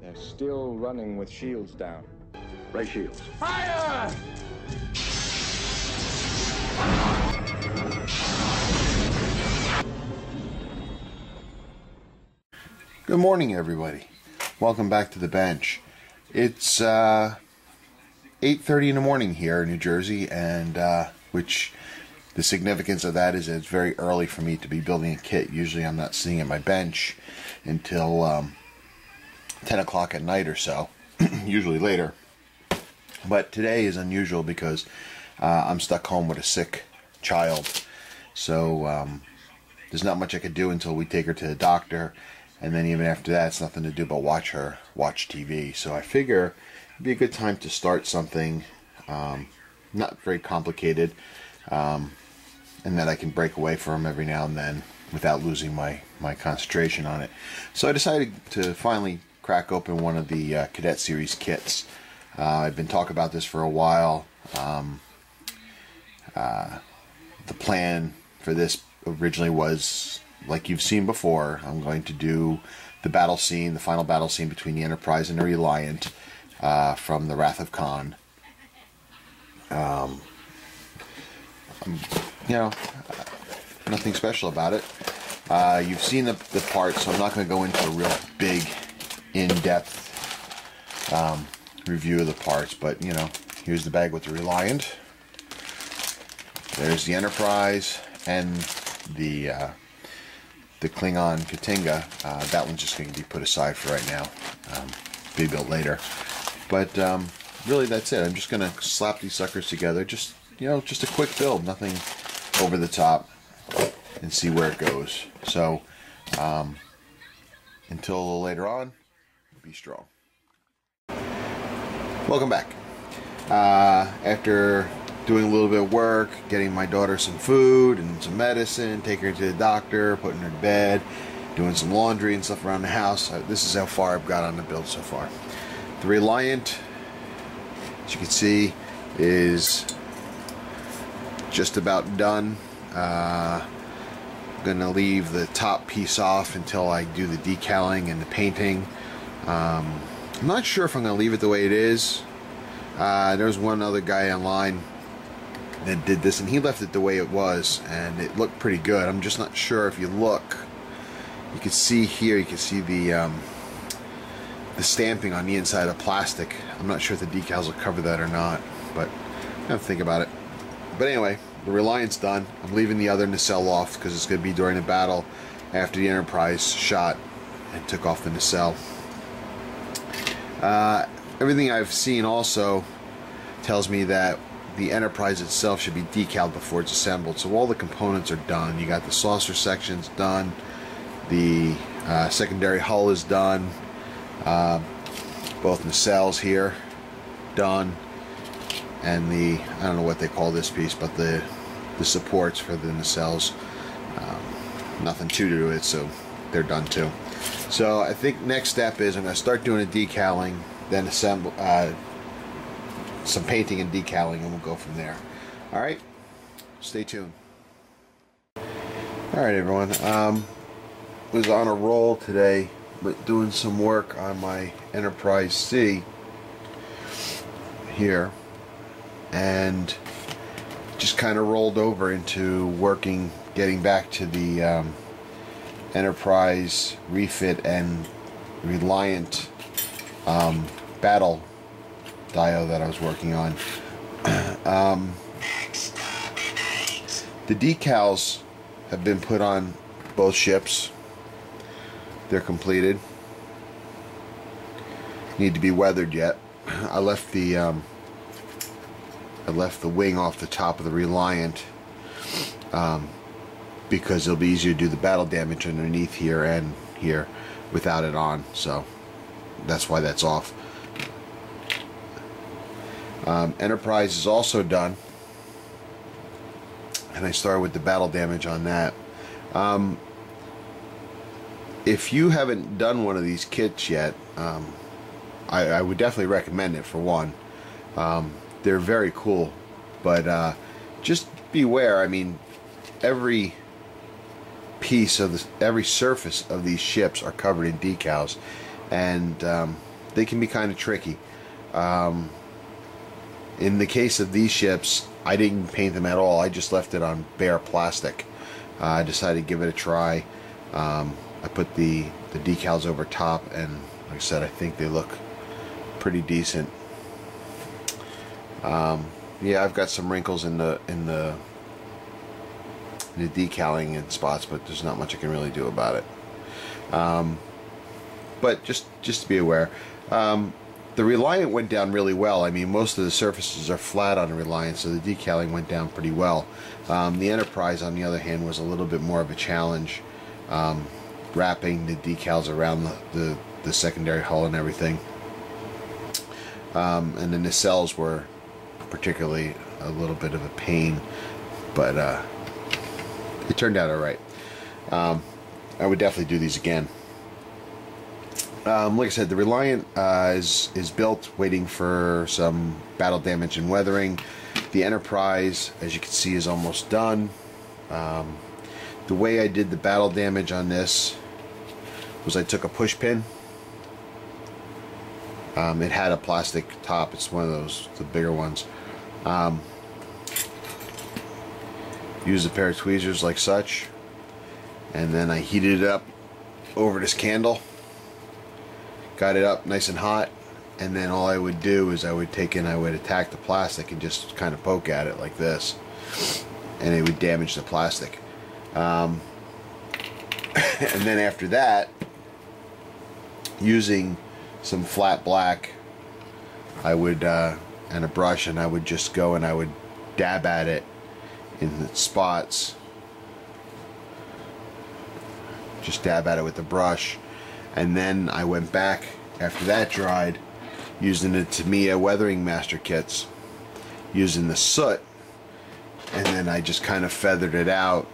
They're still running with shields down. Ray shields. Fire! Good morning, everybody. Welcome back to the bench. It's 8:30 in the morning here in New Jersey, and which the significance of that is it's very early for me to be building a kit. Usually I'm not sitting at my bench until 10 o'clock at night or so, usually later. But today is unusual because I'm stuck home with a sick child. So there's not much I could do until we take her to the doctor. And then even after that, it's nothing to do but watch TV. So I figure it'd be a good time to start something not very complicated, and that I can break away from every now and then without losing my concentration on it. So I decided to finally crack open one of the Cadet Series kits. I've been talking about this for a while. The plan for this originally was, like you've seen before, I'm going to do the battle scene, the final battle scene between the Enterprise and the Reliant from the Wrath of Khan. Nothing special about it. You've seen the parts, so I'm not going to go into a real big, in-depth review of the parts, but here's the bag with the Reliant. There's the Enterprise and the Klingon Katinga. That one's just going to be put aside for right now. Be built later. But really, that's it. I'm just going to slap these suckers together. Just a quick build, nothing over the top, and see where it goes. So until a little later on, be strong. Welcome back. After doing a little bit of work, getting my daughter some food and some medicine, taking her to the doctor, putting her to bed, doing some laundry and stuff around the house, this is how far I've got on the build so far. The Reliant, as you can see, is just about done. I'm going to leave the top piece off until I do the decaling and the painting. I'm not sure if I'm going to leave it the way it is. There's one other guy online that did this, and he left it the way it was, and it looked pretty good. I'm just not sure. If you look, you can see here, you can see the stamping on the inside of the plastic. I'm not sure if the decals will cover that or not, but I have to think about it. But anyway, the Reliant's done. I'm leaving the other nacelle off because it's going to be during the battle after the Enterprise shot and took off the nacelle. Everything I've seen also tells me that the Enterprise itself should be decaled before it's assembled. So all the components are done. You got the saucer sections done. The secondary hull is done. Both nacelles here done. And the, I don't know what they call this piece, but the supports for the nacelles, nothing to do with it, so they're done too. So I think next step is I'm going to start doing a decaling, then assemble some painting and decaling, and we'll go from there. Alright, stay tuned. Alright everyone, was on a roll today, but doing some work on my Enterprise C here, and just kind of rolled over into working, getting back to the Enterprise refit and Reliant battle dio that I was working on. The decals have been put on both ships. They're completed. Need to be weathered yet. I left the wing off the top of the Reliant because it'll be easier to do the battle damage underneath here and here without it on. So that's why that's off. Enterprise is also done, and I started with the battle damage on that. If you haven't done one of these kits yet, I would definitely recommend it. For one, they're very cool, but just beware. I mean, every piece of every surface of these ships are covered in decals, and they can be kind of tricky. In the case of these ships, I didn't paint them at all. I just left it on bare plastic. I decided to give it a try. I put the decals over top, and like I said, I think they look pretty decent. Yeah, I've got some wrinkles in the decaling in spots, but there's not much I can really do about it. But just to be aware, the Reliant went down really well. I mean, most of the surfaces are flat on the Reliant, so the decaling went down pretty well. The Enterprise, on the other hand, was a little bit more of a challenge, wrapping the decals around the secondary hull and everything. And the nacelles were particularly a little bit of a pain, but it turned out alright. I would definitely do these again. Like I said, the Reliant is built, waiting for some battle damage and weathering. The Enterprise, as you can see, is almost done. The way I did the battle damage on this was I took a push pin. It had a plastic top. It's one of those, the bigger ones. Used a pair of tweezers like such, and then I heated it up over this candle. Got it up nice and hot, and then all I would do is I would attack the plastic and just kind of poke at it like this, and it would damage the plastic. And then after that, using some flat black, I would and a brush, and I would just go and I would dab at it in the spots. Just dab at it with the brush. And then I went back after that dried, using the Tamiya Weathering Master kits, using the soot, and then I just kind of feathered it out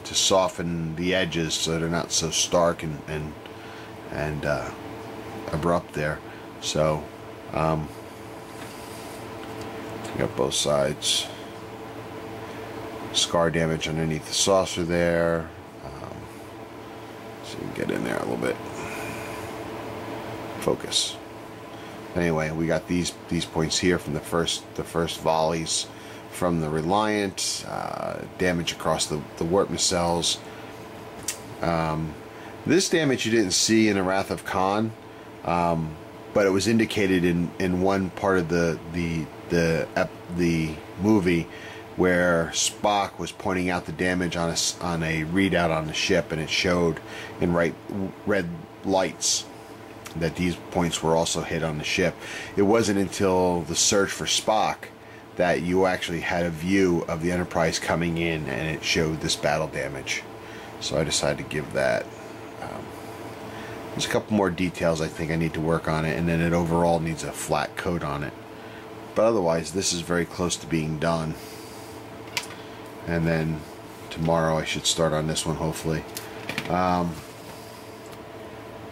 to soften the edges so they're not so stark and abrupt there. So got both sides. Scar damage underneath the saucer there. So you can get in there a little bit. Focus. Anyway, we got these points here from the first volleys from the Reliant. Damage across the warp nacelles. This damage you didn't see in the Wrath of Khan, but it was indicated in one part of the movie where Spock was pointing out the damage on a readout on the ship, and it showed in red lights that these points were also hit on the ship. It wasn't until the search for Spock that you actually had a view of the Enterprise coming in, and it showed this battle damage. So I decided to give that. There's a couple more details I think I need to work on it, and then it overall needs a flat coat on it. But otherwise, this is very close to being done. And then tomorrow I should start on this one, hopefully.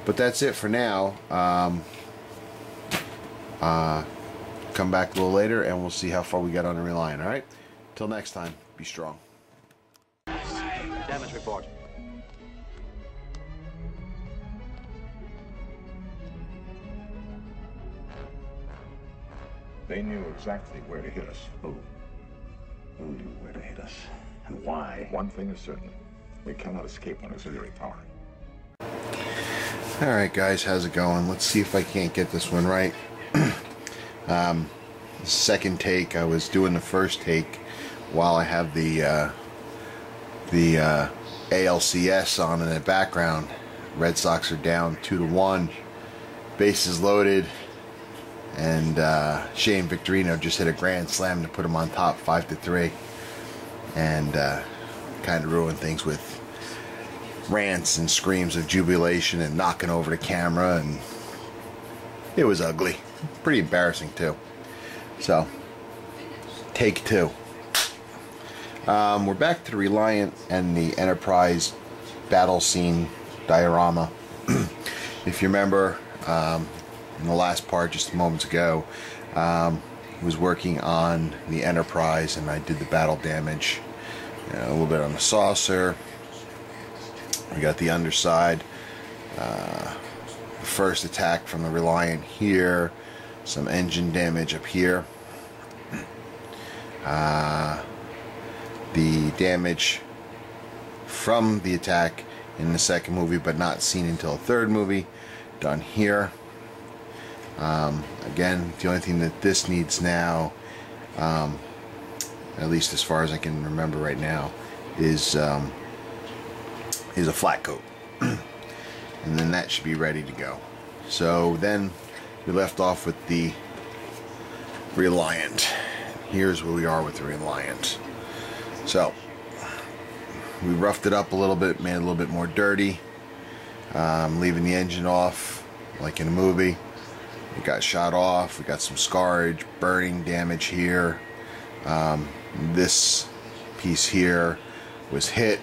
But that's it for now. Come back a little later and we'll see how far we got on the Reliant, alright? Till next time, be strong. Damage report. They knew exactly where to hit us. Who knew where to hit us? And why? One thing is certain. We cannot escape on auxiliary power. Alright guys, how's it going? Let's see if I can't get this one right. Second take, I was doing the first take while I have the the ALCS on in the background. Red Sox are down 2-1. Bases loaded, and Shane Victorino just hit a grand slam to put him on top 5-3, and kind of ruined things with rants and screams of jubilation and knocking over the camera, and it was ugly. Pretty embarrassing too. So, take two. We're back to the Reliant and the Enterprise battle scene diorama. If you remember, in the last part just moments ago, was working on the Enterprise, and I did the battle damage. A little bit on the saucer. We got the underside. The first attack from the Reliant here. Some engine damage up here. The damage from the attack in the second movie, but not seen until the third movie, done here. Again, the only thing that this needs now, at least as far as I can remember right now, is a flat coat. And then that should be ready to go. So then we left off with the Reliant. Here's where we are with the Reliant. So we roughed it up a little bit, made it a little bit more dirty, leaving the engine off like in a movie. It got shot off. We got some scarage, burning damage here. This piece here was hit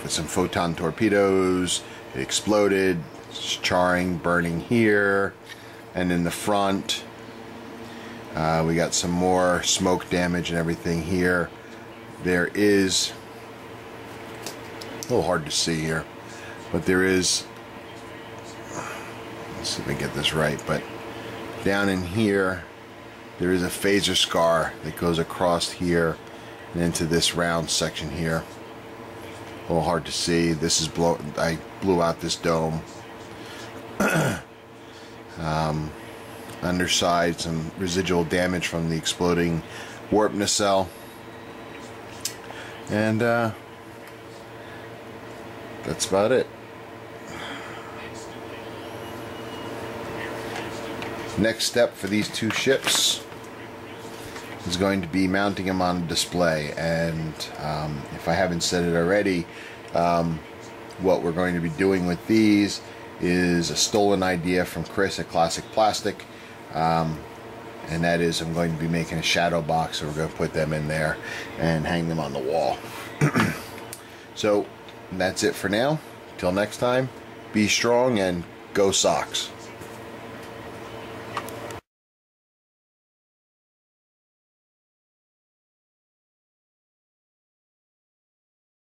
with some photon torpedoes. It exploded. It's charring, burning here. And in the front, we got some more smoke damage and everything here. There is, a little hard to see here, but there is, let's see if I get this right, but down in here, there is a phaser scar that goes across here and into this round section here. A little hard to see. This is I blew out this dome. Underside, some residual damage from the exploding warp nacelle. And that's about it. Next step for these two ships is going to be mounting them on a display. And if I haven't said it already, what we're going to be doing with these is a stolen idea from Chris at Classic Plastic. And that is, I'm going to be making a shadow box, so we're going to put them in there and hang them on the wall. So that's it for now. Till next time, be strong and go Sox.